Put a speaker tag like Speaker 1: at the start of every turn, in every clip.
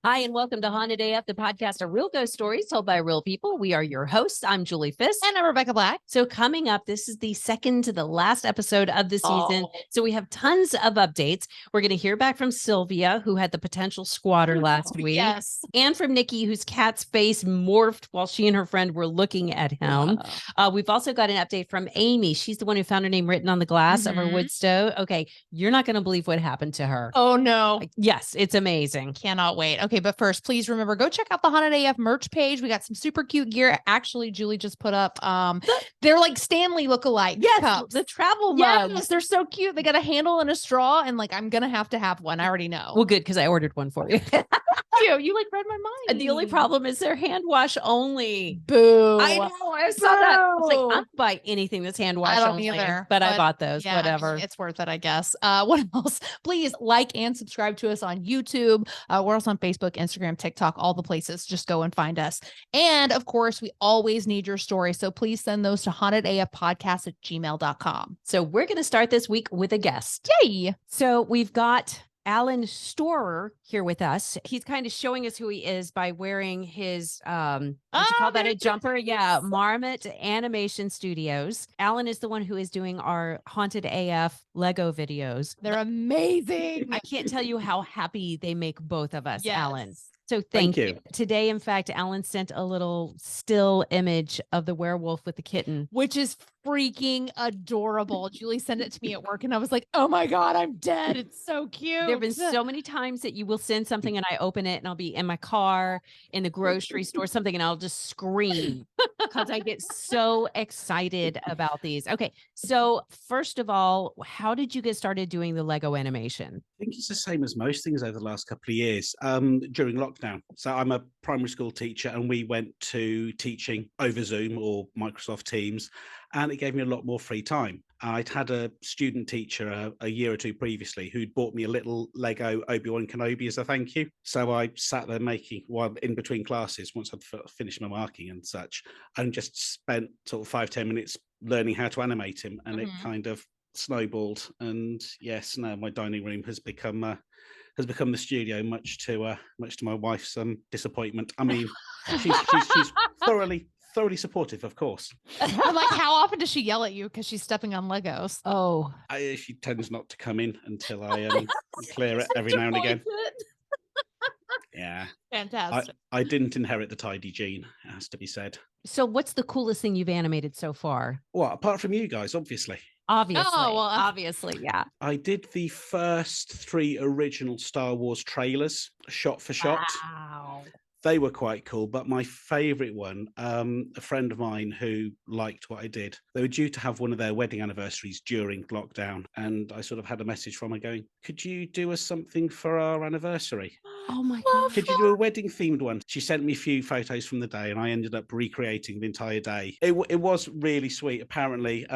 Speaker 1: Hi, and welcome to Haunted AF, the podcast of real ghost stories told by real people. We are your hosts. I'm Julie Fisk.
Speaker 2: And I'm Rebecca Black.
Speaker 1: So coming up, this is the second to the last episode of the season.
Speaker 2: Oh.
Speaker 1: So we have tons of updates. We're going to hear back from Sylvia, who had the potential squatter last week.
Speaker 2: Yes.
Speaker 1: And from Nikki, whose cat's face morphed while she and her friend were looking at him. We've also got an update from Amy. She's the one who found her name written on the glass of her wood stove. Okay, you're not going to believe what happened to her.
Speaker 2: Oh, no.
Speaker 1: Yes, it's amazing.
Speaker 2: Cannot wait. Okay, but first, please remember, go check out the Haunted AF merch page. We got some super cute gear. Actually, Julie just put up, they're like Stanley lookalike cups.
Speaker 1: The travel mugs.
Speaker 2: Yes, they're so cute. They got a handle and a straw, and like, I'm going to have one. I already know.
Speaker 1: Well, good, because I ordered one for you.
Speaker 2: You like read my mind.
Speaker 1: The only problem is they're hand wash only.
Speaker 2: Boo.
Speaker 1: I know. I saw that. I was like, I don't buy anything that's hand wash
Speaker 2: I don't
Speaker 1: only.
Speaker 2: either.
Speaker 1: But I bought those.
Speaker 2: Yeah,
Speaker 1: whatever.
Speaker 2: I mean, it's worth it, I guess. What else? Please like and subscribe to us on YouTube. We're also on Facebook, Instagram, TikTok, all the places. Just go and find us. And of course, we always need your stories. So please send those to hauntedafpodcast@gmail.com.
Speaker 1: So we're going to start this week with a guest.
Speaker 2: Yay.
Speaker 1: So we've got Alan Storer here with us. He's kind of showing us who he is by wearing his, what you call that, a jumper? Yeah, Marmot Animation Studios. Alan is the one who is doing our Haunted AF Lego videos.
Speaker 2: They're amazing.
Speaker 1: I can't tell you how happy they make both of us,
Speaker 2: Yes.
Speaker 1: Alan. So thank you. Today, in fact, Alan sent a little still image of the werewolf with the kitten,
Speaker 2: which is freaking adorable. Julie sent it to me at work and I was like, oh my God, I'm dead. It's so cute.
Speaker 1: There have been so many times that you will send something and I open it and I'll be in my car, in the grocery store, something, and I'll just scream because I get so excited about these. Okay. So first of all, how did you get started doing the Lego animation?
Speaker 3: I think it's the same as most things over the last couple of years, during lockdown. So I'm a primary school teacher and we went to teaching over Zoom or Microsoft Teams, and it gave me a lot more free time. I'd had a student teacher a year or two previously who'd bought me a little Lego Obi-Wan Kenobi as a thank you. So I sat there making, while in between classes, once I'd finished my marking and such, and just spent sort of 5-10 minutes learning how to animate him. And it kind of snowballed. And yes, now my dining room has become the studio, much to my wife's disappointment. I mean, she's thoroughly supportive, of course.
Speaker 2: I'm like, how often does she yell at you because she's stepping on Legos?
Speaker 1: Oh,
Speaker 3: she tends not to come in until I clear it every now and again. Yeah,
Speaker 2: fantastic.
Speaker 3: I didn't inherit the tidy gene, it has to be said.
Speaker 1: So what's the coolest thing you've animated so far?
Speaker 3: Well, apart from you guys, obviously.
Speaker 1: Obviously, yeah.
Speaker 3: I did the first 3 original Star Wars trailers, shot for shot.
Speaker 1: Wow.
Speaker 3: They were quite cool, but my favorite one, a friend of mine who liked what I did, they were due to have one of their wedding anniversaries during lockdown. And I sort of had a message from her going, could you do us something for our anniversary?
Speaker 1: Oh my God.
Speaker 3: Could you do a wedding themed one? She sent me a few photos from the day and I ended up recreating the entire day. It was really sweet. Apparently,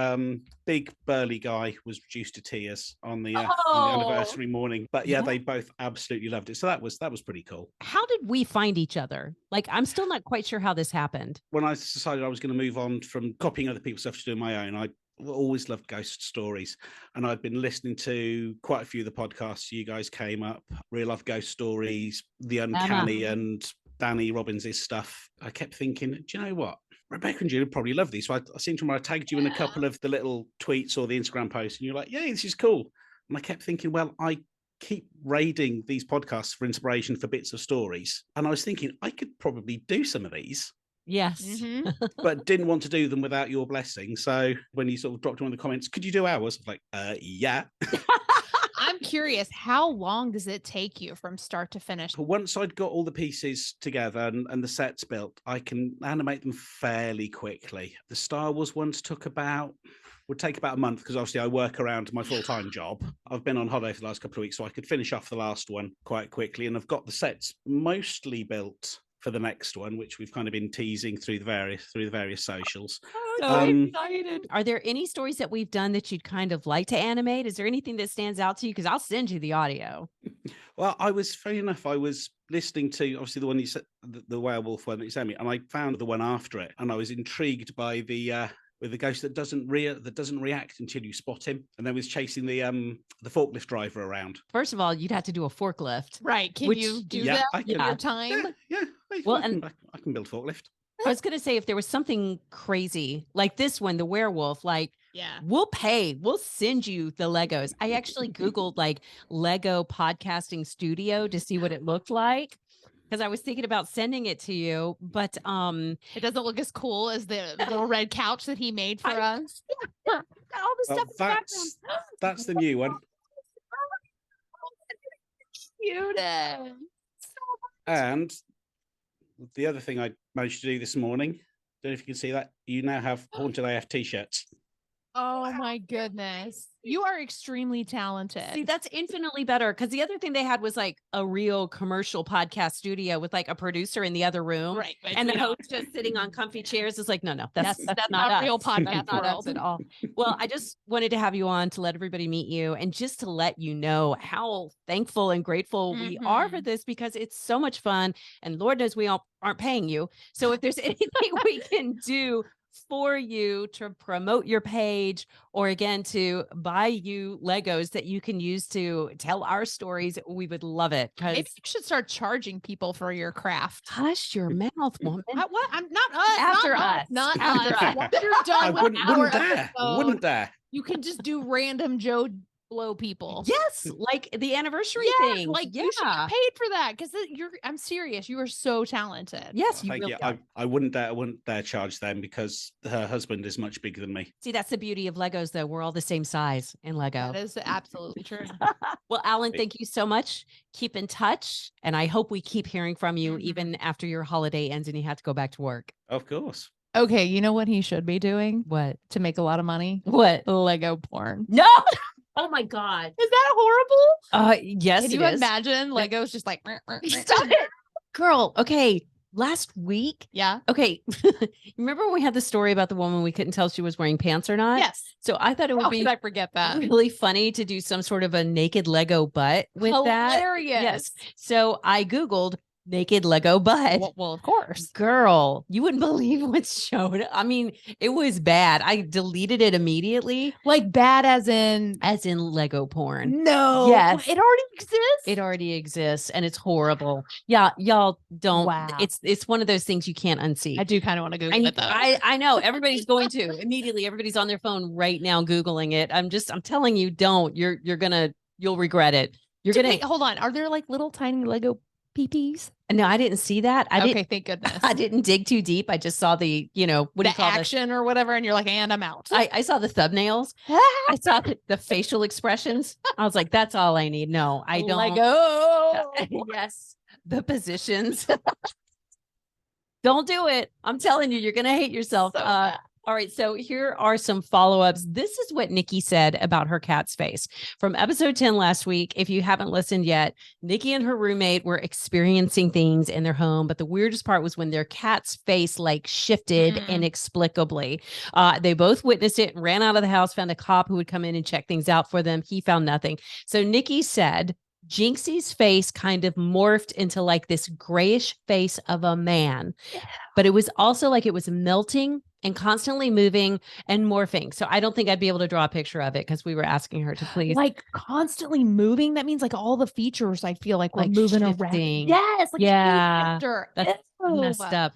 Speaker 3: big burly guy was reduced to tears on the anniversary morning. But yeah, they both absolutely loved it. So that was pretty cool.
Speaker 1: How did we find each other? Like, I'm still not quite sure how this happened.
Speaker 3: When I decided I was going to move on from copying other people's stuff to do my own, I always loved ghost stories. And I'd been listening to quite a few of the podcasts. You guys came up, Real Life Ghost Stories, The Uncanny, and Danny Robbins' stuff. I kept thinking, do you know what? Rebecca and Julie probably love these. So I seem to remember I tagged you in a couple of the little tweets or the Instagram posts, and you're like, yeah, this is cool. And I kept thinking, well, I keep raiding these podcasts for inspiration for bits of stories. And I was thinking, I could probably do some of these.
Speaker 1: Yes.
Speaker 3: But didn't want to do them without your blessing. So when you sort of dropped one of the comments, could you do ours? I was like, yeah.
Speaker 2: I'm curious, how long does it take you from start to finish?
Speaker 3: Once I'd got all the pieces together and the sets built, I can animate them fairly quickly. The Star Wars ones would take about a month because obviously I work around my full-time job. I've been on holiday for the last couple of weeks, so I could finish off the last one quite quickly. And I've got the sets mostly built for the next one, which we've kind of been teasing through the various socials.
Speaker 1: I'm so excited. Are there any stories that we've done that you'd kind of like to animate? Is there anything that stands out to you? Because I'll send you the audio.
Speaker 3: Well, I was listening to obviously the one you said, the werewolf one that you sent me, and I found the one after it, and I was intrigued by the with the ghost that doesn't react until you spot him, and then was chasing the forklift driver around.
Speaker 1: First of all, you'd have to do a forklift.
Speaker 2: Right. Can
Speaker 1: Which-
Speaker 2: you do
Speaker 3: Yeah,
Speaker 2: that
Speaker 3: I
Speaker 2: in
Speaker 3: can.
Speaker 2: your time?
Speaker 3: Yeah.
Speaker 1: Well,
Speaker 3: I can build forklift.
Speaker 1: I was going to say, if there was something crazy like this one, the werewolf, like,
Speaker 2: Yeah.
Speaker 1: we'll send you the Legos. I actually Googled like Lego podcasting studio to see what it looked like, because I was thinking about sending it to you, but
Speaker 2: It doesn't look as cool as the little red couch that he made for us.
Speaker 1: got all the stuff in the background.
Speaker 3: That's the new one.
Speaker 2: Cute.
Speaker 3: And the other thing I managed to do this morning, don't know if you can see that, you now have Haunted AF t-shirts.
Speaker 2: Oh my goodness. You are extremely talented.
Speaker 1: See, that's infinitely better, because the other thing they had was like a real commercial podcast studio with like a producer in the other room,
Speaker 2: right. But
Speaker 1: and the
Speaker 2: you know,
Speaker 1: host just sitting on comfy chairs. It's like, no, that's
Speaker 2: that's
Speaker 1: not us.
Speaker 2: real podcast
Speaker 1: That's not us
Speaker 2: world.
Speaker 1: at all. Well, I just wanted to have you on to let everybody meet you, and just to let you know how thankful and grateful we are for this, because it's so much fun, and Lord knows we all aren't paying you. So if there's anything we can do for you to promote your page, or again to buy you Legos that you can use to tell our stories, we would love it.
Speaker 2: Maybe you should start charging people for your craft.
Speaker 1: Hush your mouth, woman.
Speaker 2: What? I'm not us.
Speaker 1: After
Speaker 2: not
Speaker 1: us.
Speaker 2: Not
Speaker 1: After
Speaker 2: us.
Speaker 1: us.
Speaker 2: Once you're done
Speaker 3: I
Speaker 2: with
Speaker 3: wouldn't
Speaker 2: our
Speaker 3: dare.
Speaker 2: episode,
Speaker 3: Wouldn't dare.
Speaker 2: you can just do random Joe Blow people.
Speaker 1: Yes, like the anniversary
Speaker 2: Yeah,
Speaker 1: thing.
Speaker 2: like you should get paid for that, because I'm serious. You are so talented.
Speaker 1: Yes, you
Speaker 3: Thank
Speaker 1: really
Speaker 3: you.
Speaker 1: are.
Speaker 3: I wouldn't dare charge them, because her husband is much bigger than me.
Speaker 1: See, that's the beauty of Legos, though. We're all the same size in Lego.
Speaker 2: That is absolutely true.
Speaker 1: Well, Alan, thank you so much. Keep in touch, and I hope we keep hearing from you even after your holiday ends and you have to go back to work.
Speaker 3: Of course.
Speaker 2: Okay, you know what he should be doing
Speaker 1: What?
Speaker 2: to make a lot of money?
Speaker 1: What?
Speaker 2: Lego porn.
Speaker 1: No! Oh my God.
Speaker 2: Is that horrible?
Speaker 1: Yes,
Speaker 2: Can
Speaker 1: it
Speaker 2: you
Speaker 1: is.
Speaker 2: imagine Legos just like
Speaker 1: Stop it. Girl, okay. Last week,
Speaker 2: Yeah.
Speaker 1: okay. Remember when we had the story about the woman we couldn't tell she was wearing pants or not?
Speaker 2: Yes.
Speaker 1: So I thought it would
Speaker 2: How
Speaker 1: be
Speaker 2: could I forget that?
Speaker 1: really funny to do some sort of a naked Lego butt with that.
Speaker 2: Hilarious.
Speaker 1: Yes. So I Googled naked Lego butt.
Speaker 2: Well, of course.
Speaker 1: Girl, you wouldn't believe what showed up. I mean, it was bad. I deleted it immediately,
Speaker 2: Like bad as in
Speaker 1: Lego porn.
Speaker 2: no.
Speaker 1: Yes.
Speaker 2: It already exists.
Speaker 1: It already exists, and it's horrible. Yeah, y'all don't.
Speaker 2: Wow.
Speaker 1: It's one of those things you can't unsee.
Speaker 2: I do kind of want to Google
Speaker 1: And
Speaker 2: it though.
Speaker 1: I know everybody's going to immediately. Everybody's on their phone right now Googling it. I'm telling you, don't. You'll regret it.
Speaker 2: Wait, hold on. Are there like little tiny Lego peepees?
Speaker 1: No, I didn't see that.
Speaker 2: Okay, thank goodness.
Speaker 1: I didn't dig too deep. I just saw the, what do you
Speaker 2: The
Speaker 1: call this?
Speaker 2: action or whatever, and you're like, and I'm out.
Speaker 1: I saw the thumbnails. I saw the facial expressions. I was like, that's all I need. No, I don't.
Speaker 2: Lego.
Speaker 1: Yes, the positions. Don't do it. I'm telling you, you're going to hate yourself.
Speaker 2: So bad.
Speaker 1: All right. So here are some follow-ups. This is what Nikki said about her cat's face from episode 10 last week. If you haven't listened yet, Nikki and her roommate were experiencing things in their home, but the weirdest part was when their cat's face like shifted inexplicably. They both witnessed it and ran out of the house, found a cop who would come in and check things out for them. He found nothing. So Nikki said Jinxie's face kind of morphed into like this grayish face of a man, but it was also like it was melting and constantly moving and morphing. So I don't think I'd be able to draw a picture of it, because we were asking her to please.
Speaker 2: Like constantly moving. That means like all the features I feel like we're
Speaker 1: Like
Speaker 2: moving
Speaker 1: shifting.
Speaker 2: around. Yes. Like
Speaker 1: Yeah.
Speaker 2: that's
Speaker 1: Messed up.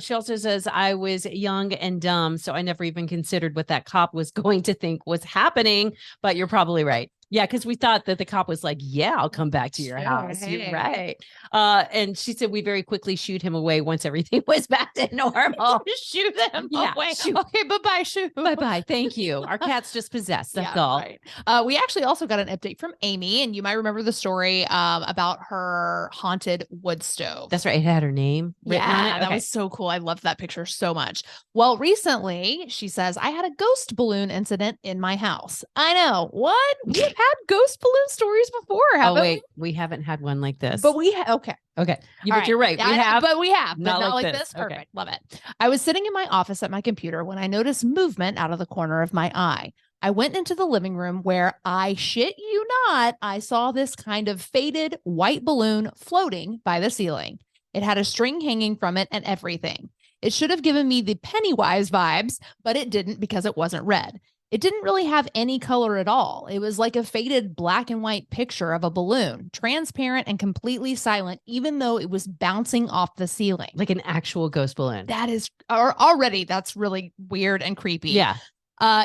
Speaker 1: She also says, I was young and dumb, so I never even considered what that cop was going to think was happening. But you're probably right. Yeah, because we thought that the cop was like, yeah, I'll come back to your house. You're
Speaker 2: Hey.
Speaker 1: right. And she said we very quickly shooed him away once everything was back to normal.
Speaker 2: Shoot them
Speaker 1: Yeah,
Speaker 2: away.
Speaker 1: shoot.
Speaker 2: Okay, bye-bye, shoot.
Speaker 1: Bye-bye. Thank you. Our cat's just possessed. That's
Speaker 2: Yeah,
Speaker 1: all.
Speaker 2: right. We actually also got an update from Amy, and you might remember the story about her haunted wood stove.
Speaker 1: That's right. It had her name written on it.
Speaker 2: That
Speaker 1: Okay.
Speaker 2: was so cool. I loved that picture so much. Well, recently, she says, I had a ghost balloon incident in my house. I know. What? We've had ghost balloon stories before,
Speaker 1: Oh,
Speaker 2: haven't
Speaker 1: wait. We haven't had one like this.
Speaker 2: we? But we okay.
Speaker 1: okay.
Speaker 2: All
Speaker 1: But you're right.
Speaker 2: Yeah,
Speaker 1: We
Speaker 2: I know,
Speaker 1: have.
Speaker 2: but we have, but
Speaker 1: not
Speaker 2: not
Speaker 1: like
Speaker 2: like
Speaker 1: this.
Speaker 2: this.
Speaker 1: Okay.
Speaker 2: Perfect. Love it. I was sitting in my office at my computer when I noticed movement out of the corner of my eye. I went into the living room where, I shit you not, I saw this kind of faded white balloon floating by the ceiling. It had a string hanging from it and everything. It should have given me the Pennywise vibes, but it didn't because it wasn't red. It didn't really have any color at all. It was like a faded black and white picture of a balloon, transparent and completely silent, even though it was bouncing off the ceiling.
Speaker 1: Like an actual ghost balloon.
Speaker 2: That is already, that's really weird and creepy.
Speaker 1: Yeah.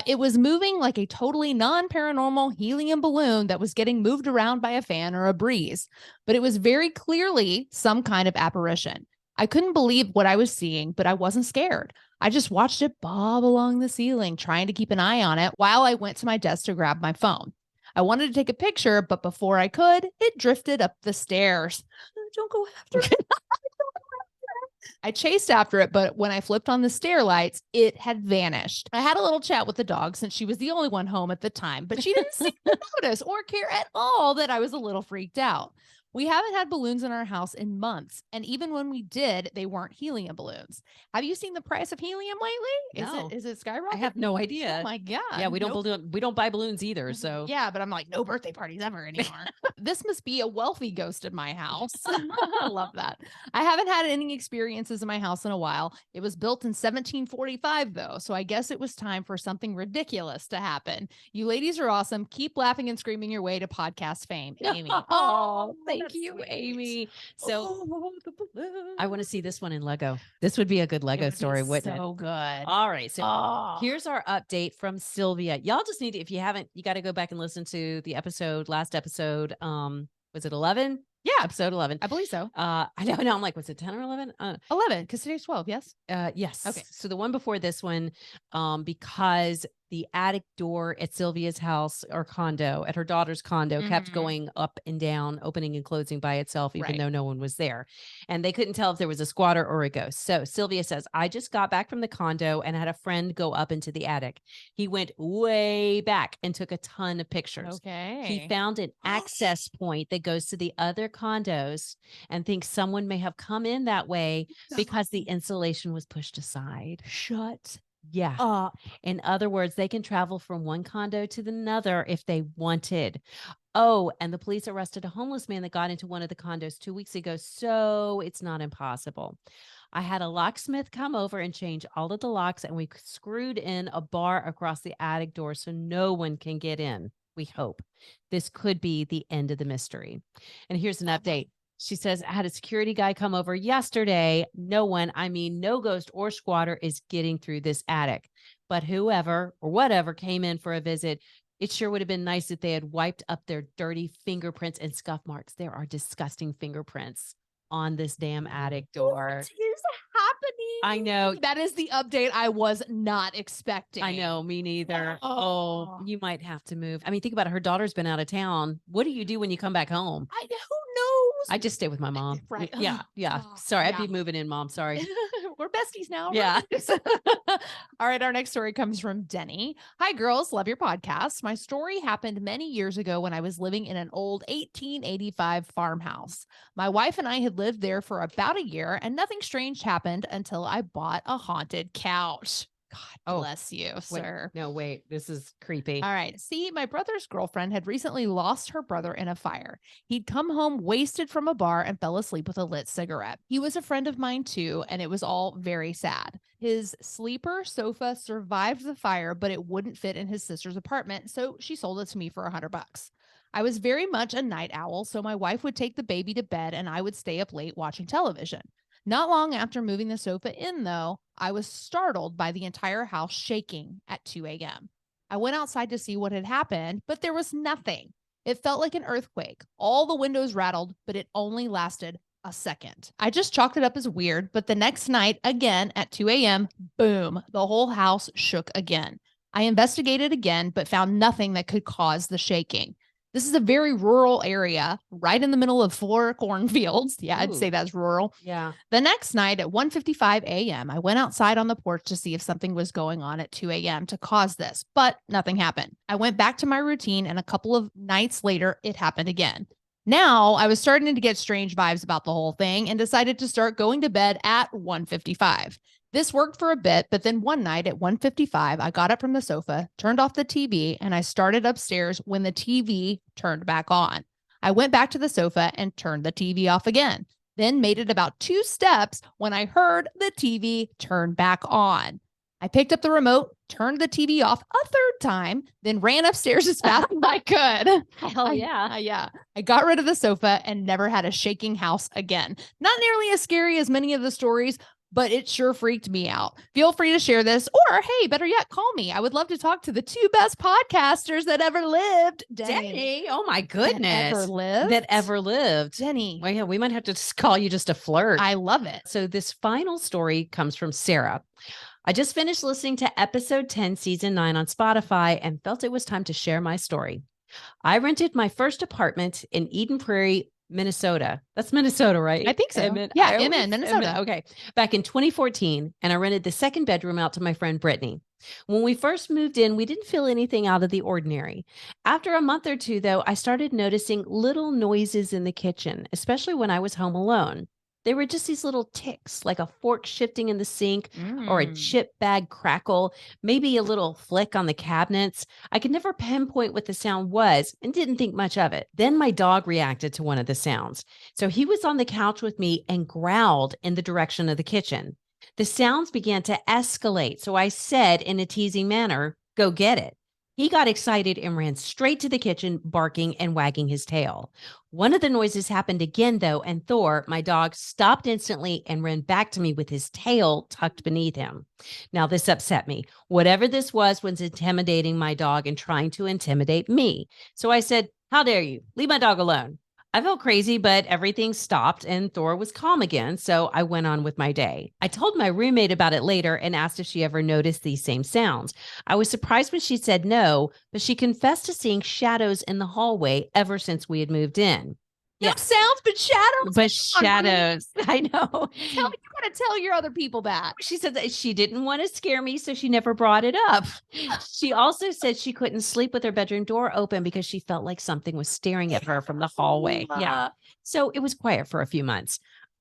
Speaker 2: It was moving like a totally non-paranormal helium balloon that was getting moved around by a fan or a breeze, but it was very clearly some kind of apparition. I couldn't believe what I was seeing, but I wasn't scared. I just watched it bob along the ceiling, trying to keep an eye on it while I went to my desk to grab my phone. I wanted to take a picture, but before I could, it drifted up the stairs. Don't go after it. I chased after it, but when I flipped on the stair lights, it had vanished. I had a little chat with the dog since she was the only one home at the time, but she didn't seem to notice or care at all that I was a little freaked out. We haven't had balloons in our house in months, and even when we did, they weren't helium balloons. Have you seen the price of helium lately?
Speaker 1: No.
Speaker 2: Is it skyrocketing?
Speaker 1: I have no idea.
Speaker 2: Oh my God.
Speaker 1: Yeah, we don't buy balloons either. So
Speaker 2: Yeah, but I'm like, no birthday parties ever anymore. This must be a wealthy ghost in my house. I love that. I haven't had any experiences in my house in a while. It was built in 1745 though, so I guess it was time for something ridiculous to happen. You ladies are awesome. Keep laughing and screaming your way to podcast fame, Amy.
Speaker 1: Oh, thank
Speaker 2: that's
Speaker 1: you,
Speaker 2: sweet.
Speaker 1: Amy. So
Speaker 2: the balloon.
Speaker 1: I want to see this one in Lego. This would be a good
Speaker 2: It
Speaker 1: Lego
Speaker 2: would be
Speaker 1: story, wouldn't
Speaker 2: so
Speaker 1: it?
Speaker 2: good.
Speaker 1: All right. So
Speaker 2: Oh.
Speaker 1: here's our update from Sylvia. Y'all just need to, if you haven't, you got to go back and listen to the last episode. Was it 11?
Speaker 2: Yeah,
Speaker 1: Episode 11.
Speaker 2: I believe so.
Speaker 1: I don't know. I'm like, was it 10 or 11?
Speaker 2: 11, because today's 12, yes?
Speaker 1: Yes.
Speaker 2: Okay.
Speaker 1: So the one before this one, because the attic door at Sylvia's house or condo, at her daughter's condo, kept going up and down, opening and closing by itself, even though no one was there. And they couldn't tell if there was a squatter or a ghost. So Sylvia says, I just got back from the condo and had a friend go up into the attic. He went way back and took a ton of pictures.
Speaker 2: Okay.
Speaker 1: He found an access point that goes to the other condos and thinks someone may have come in that way because the insulation was pushed aside.
Speaker 2: Shut
Speaker 1: Yeah.
Speaker 2: up.
Speaker 1: In other words, they can travel from one condo to another if they wanted. Oh, and the police arrested a homeless man that got into one of the condos 2 weeks ago. So it's not impossible. I had a locksmith come over and change all of the locks, and we screwed in a bar across the attic door so no one can get in. We hope this could be the end of the mystery. And here's an update. She says, I had a security guy come over yesterday. No one, I mean, no ghost or squatter is getting through this attic. But whoever or whatever came in for a visit, it sure would have been nice if they had wiped up their dirty fingerprints and scuff marks. There are disgusting fingerprints on this damn attic door.
Speaker 2: What is happening?
Speaker 1: I know.
Speaker 2: That is the update I was not expecting.
Speaker 1: I know, me neither. Oh,
Speaker 2: Oh.
Speaker 1: you might have to move. I mean, think about it. Her daughter's been out of town. What do you do when you come back home?
Speaker 2: Who knows?
Speaker 1: I just stay with my mom.
Speaker 2: Right.
Speaker 1: Yeah. Yeah.
Speaker 2: Oh,
Speaker 1: Sorry. I'd
Speaker 2: yeah.
Speaker 1: be moving in, Mom. Sorry.
Speaker 2: We're besties now.
Speaker 1: Yeah.
Speaker 2: All right. Our next story comes from Denny. Hi, girls. Love your podcast. My story happened many years ago when I was living in an old 1885 farmhouse. My wife and I had lived there for about a year, and nothing strange happened until I bought a haunted couch. God bless you, sir.
Speaker 1: No, wait. This is creepy.
Speaker 2: All right. See, my brother's girlfriend had recently lost her brother in a fire. He'd come home wasted from a bar and fell asleep with a lit cigarette. He was a friend of mine too, and it was all very sad. His sleeper sofa survived the fire, but it wouldn't fit in his sister's apartment, so she sold it to me for $100. I was very much a night owl, so my wife would take the baby to bed and I would stay up late watching television. Not long after moving the sofa in, though, I was startled by the entire house shaking at 2 a.m. I went outside to see what had happened, but there was nothing. It felt like an earthquake. All the windows rattled, but it only lasted a second. I just chalked it up as weird, but the next night, again at 2 a.m., boom, the whole house shook again. I investigated again, but found nothing that could cause the shaking. This is a very rural area, right in the middle of 4 cornfields. Yeah, I'd say that's rural.
Speaker 1: Yeah.
Speaker 2: The next night at 1:55 a.m., I went outside on the porch to see if something was going on at 2 a.m. to cause this, but nothing happened. I went back to my routine, and a couple of nights later, it happened again. Now, I was starting to get strange vibes about the whole thing and decided to start going to bed at 1:55. This worked for a bit, but then one night at 1:55, I got up from the sofa, turned off the TV, and I started upstairs when the TV turned back on. I went back to the sofa and turned the TV off again. then made it about 2 steps when I heard the TV turn back on. I picked up the remote, turned the TV off a 3rd time, then ran upstairs as fast as I could.
Speaker 1: Hell yeah.
Speaker 2: Yeah. I got rid of the sofa and never had a shaking house again. Not nearly as scary as many of the stories, but it sure freaked me out. Feel free to share this, or hey, better yet, call me. I would love to talk to the 2 best podcasters that ever lived.
Speaker 1: Denny. Oh my goodness.
Speaker 2: That ever lived.
Speaker 1: Denny. Well, yeah, we might have to just call you just a flirt.
Speaker 2: I love it.
Speaker 1: So this final story comes from Sarah. I just finished listening to episode 10, season 9 on Spotify and felt it was time to share my story. I rented my first apartment in Eden Prairie, Minnesota. That's Minnesota, right?
Speaker 2: I think so. Minnesota.
Speaker 1: Okay. Back in 2014, and I rented the 2nd bedroom out to my friend Brittany. When we first moved in, we didn't feel anything out of the ordinary. After a month or 2, though, I started noticing little noises in the kitchen, especially when I was home alone. They were just these little ticks, like a fork shifting in the sink or a chip bag crackle, maybe a little flick on the cabinets. I could never pinpoint what the sound was and didn't think much of it. Then my dog reacted to one of the sounds. So he was on the couch with me and growled in the direction of the kitchen. The sounds began to escalate. So I said in a teasing manner, "Go get it." He got excited and ran straight to the kitchen, barking and wagging his tail. One of the noises happened again, though, and Thor, my dog, stopped instantly and ran back to me with his tail tucked beneath him. Now, this upset me. Whatever this was intimidating my dog and trying to intimidate me. So I said, "How dare you? Leave my dog alone." I felt crazy, but everything stopped and Thor was calm again, so I went on with my day. I told my roommate about it later and asked if she ever noticed these same sounds. I was surprised when she said no, but she confessed to seeing shadows in the hallway ever since we had moved in.
Speaker 2: No sounds, but shadows.
Speaker 1: But shadows. I know.
Speaker 2: You gotta tell your other people that.
Speaker 1: She said that she didn't want to scare me, so she never brought it up. She also said she couldn't sleep with her bedroom door open because she felt like something was staring at her from the hallway. Yeah. So it was quiet for a few months.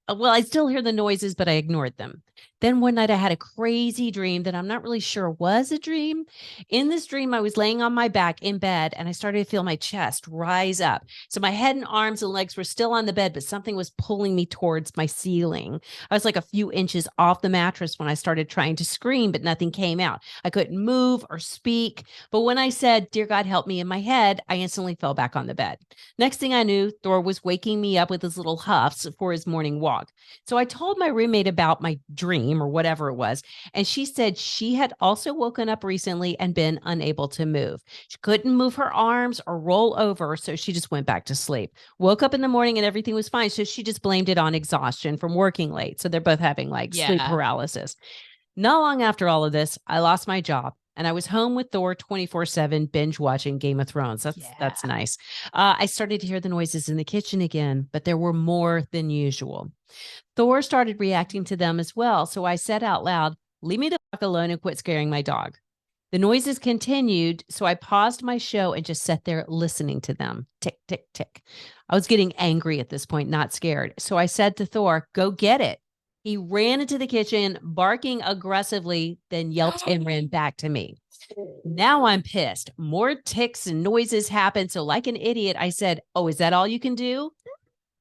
Speaker 1: Well, I still hear the noises, but I ignored them. Then one night I had a crazy dream that I'm not really sure was a dream. In this dream, I was laying on my back in bed and I started to feel my chest rise up. So my head and arms and legs were still on the bed, but something was pulling me towards my ceiling. I was like a few inches off the mattress when I started trying to scream, but nothing came out. I couldn't move or speak. But when I said, "Dear God, help me," in my head, I instantly fell back on the bed. Next thing I knew, Thor was waking me up with his little huffs for his morning walk. So I told my roommate about my dream or whatever it was, and she said she had also woken up recently and been unable to move. She couldn't move her arms or roll over, so she just went back to sleep. Woke up in the morning and everything was fine, so she just blamed it on exhaustion from working late. So they're both having sleep paralysis. Not long after all of this, I lost my job. And I was home with Thor 24/7 binge watching Game of Thrones. That's nice. I started to hear the noises in the kitchen again, but there were more than usual. Thor started reacting to them as well. So I said out loud, "Leave me the fuck alone and quit scaring my dog." The noises continued. So I paused my show and just sat there listening to them. Tick, tick, tick. I was getting angry at this point, not scared. So I said to Thor, "Go get it." He ran into the kitchen, barking aggressively, then yelped and ran back to me. Now I'm pissed. More ticks and noises happened. So like an idiot, I said, "Oh, is that all you can do?"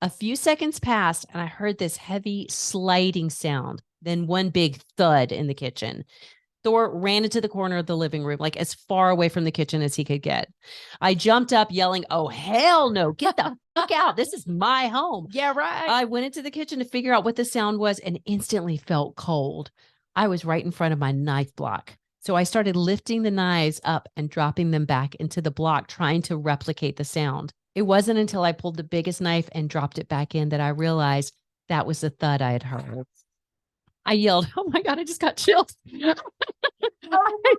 Speaker 1: A few seconds passed and I heard this heavy sliding sound, then one big thud in the kitchen. Thor ran into the corner of the living room, like as far away from the kitchen as he could get. I jumped up yelling, "Oh, hell no, get the fuck out. This is my home."
Speaker 2: Yeah, right.
Speaker 1: I went into the kitchen to figure out what the sound was and instantly felt cold. I was right in front of my knife block. So I started lifting the knives up and dropping them back into the block, trying to replicate the sound. It wasn't until I pulled the biggest knife and dropped it back in that I realized that was the thud I had heard. I yelled, "Oh my God, I just got chills." I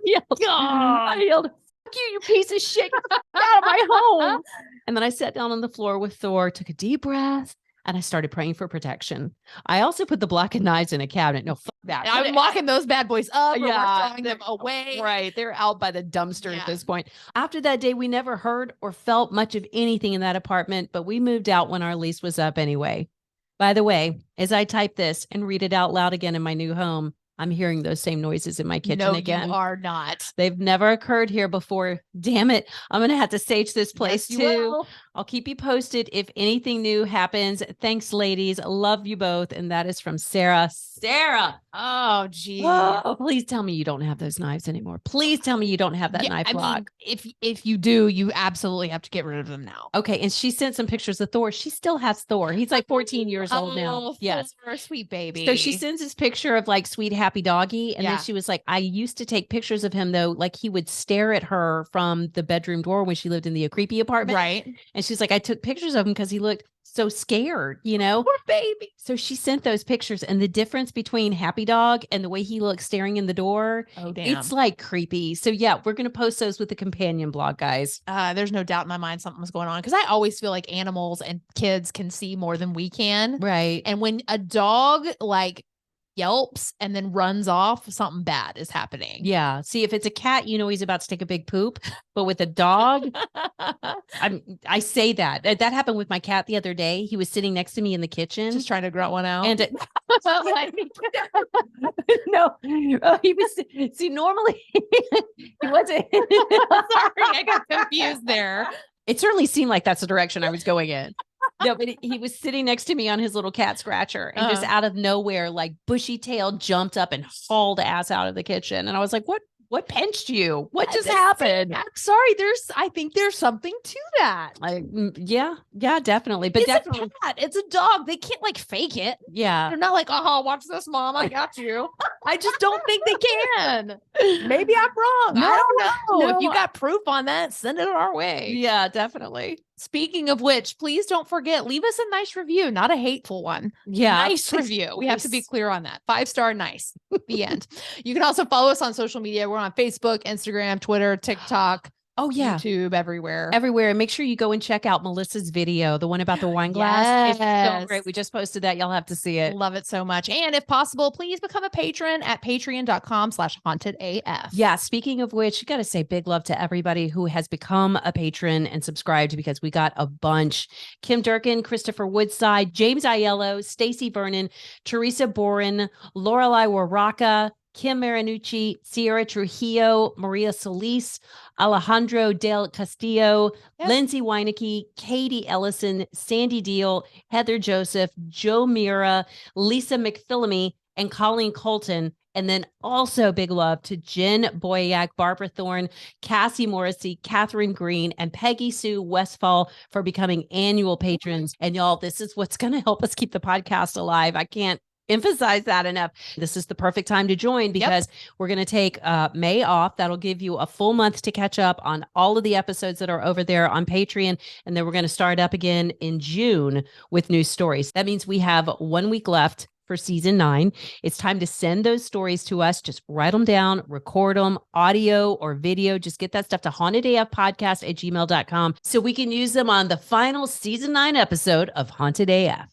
Speaker 1: yelled, "Fuck you, you piece of shit. Get out of my home." And then I sat down on the floor with Thor, took a deep breath, and I started praying for protection. I also put the block and knives in a cabinet. No, fuck that.
Speaker 2: I'm locking those bad boys up.
Speaker 1: Yeah,
Speaker 2: we're throwing them away.
Speaker 1: Right. They're out by the dumpster at this point. After that day, we never heard or felt much of anything in that apartment, but we moved out when our lease was up anyway. By the way, as I type this and read it out loud again in my new home, I'm hearing those same noises in my kitchen
Speaker 2: No,
Speaker 1: again.
Speaker 2: you are not.
Speaker 1: They've never occurred here before. Damn it. I'm going to have to sage this place
Speaker 2: Yes, you
Speaker 1: too.
Speaker 2: will.
Speaker 1: I'll keep you posted if anything new happens. Thanks, ladies. Love you both. And that is from Sarah. Sarah.
Speaker 2: Oh, geez.
Speaker 1: Oh, please tell me you don't have those knives anymore. Please tell me you don't have that
Speaker 2: Yeah,
Speaker 1: knife
Speaker 2: I
Speaker 1: block.
Speaker 2: mean, if you do, you absolutely have to get rid of them now.
Speaker 1: Okay. And she sent some pictures of Thor. She still has Thor. He's like 14 years old now.
Speaker 2: Oh,
Speaker 1: Yes.
Speaker 2: Thor, sweet baby.
Speaker 1: So she sends this picture of like sweet happy doggy. And
Speaker 2: Yeah.
Speaker 1: then she was like, I used to take pictures of him though. Like he would stare at her from the bedroom door when she lived in the creepy apartment.
Speaker 2: Right.
Speaker 1: And she's like, I took pictures of him because he looked so scared, you know?
Speaker 2: Poor baby.
Speaker 1: So she sent those pictures, and the difference between Happy Dog and the way he looks staring in the door,
Speaker 2: Oh, damn.
Speaker 1: it's like creepy. So yeah, we're going to post those with the companion blog, guys.
Speaker 2: There's no doubt in my mind something was going on, because I always feel like animals and kids can see more than we can.
Speaker 1: Right.
Speaker 2: And when a dog like yelps and then runs off, something bad is happening.
Speaker 1: Yeah. See, if it's a cat, you know he's about to take a big poop. But with a dog, I say that. That happened with my cat the other day. He was sitting next to me in the kitchen.
Speaker 2: Just trying to grunt one out.
Speaker 1: And no, he was. See, normally he wasn't.
Speaker 2: Sorry, I got confused there.
Speaker 1: It certainly seemed like that's the direction I was going in. No, but he was sitting next to me on his little cat scratcher, and just out of nowhere, like bushy tail jumped up and hauled ass out of the kitchen. And I was like, what pinched you? What just happened?
Speaker 2: I'm sorry. I think there's something to that.
Speaker 1: Yeah, definitely. But
Speaker 2: It's
Speaker 1: definitely,
Speaker 2: a cat. It's a dog. They can't like fake it.
Speaker 1: yeah.
Speaker 2: They're not like, oh, watch this, mom. I got you. I just don't think they can. Maybe I'm wrong. I don't know.
Speaker 1: no,
Speaker 2: If you got proof on that, send it our way.
Speaker 1: Yeah, definitely.
Speaker 2: Speaking of which, please don't forget, leave us a nice review, not a hateful one.
Speaker 1: Yeah.
Speaker 2: Nice review. We have to be
Speaker 1: Nice.
Speaker 2: clear on that. 5-star nice. The end. You can also follow us on social media. We're on Facebook, Instagram, Twitter, TikTok,
Speaker 1: Oh yeah.
Speaker 2: YouTube, everywhere.
Speaker 1: Everywhere. And make sure you go and check out Melissa's video, the one about the wine glass. It's so
Speaker 2: Yes.
Speaker 1: great. We just posted that. Y'all have to see it.
Speaker 2: Love it so much. And if possible, please become a patron at patreon.com/hauntedaf.
Speaker 1: Yeah. Speaking of which, you got to say big love to everybody who has become a patron and subscribed, because we got a bunch. Kim Durkin, Christopher Woodside, James Aiello, Stacy Vernon, Teresa Boren, Lorelai Waraka, Kim Marinucci, Sierra Trujillo, Maria Solis, Alejandro Del Castillo,
Speaker 2: Yep.
Speaker 1: Lindsay Weinecke, Katie Ellison, Sandy Deal, Heather Joseph, Joe Mira, Lisa McPhillamy, and Colleen Colton. And then also big love to Jen Boyack, Barbara Thorne, Cassie Morrissey, Catherine Green, and Peggy Sue Westfall for becoming annual patrons. And y'all, this is what's going to help us keep the podcast alive. I can't emphasize that enough. This is the perfect time to join, because we're going to take May off. That'll give you a full month to catch up on all of the episodes that are over there on Patreon. And then we're going to start up again in June with new stories. That means we have 1 week left for season 9. It's time to send those stories to us. Just write them down, record them, audio or video. Just get that stuff to hauntedafpodcast@gmail.com so we can use them on the final season 9 episode of Haunted AF.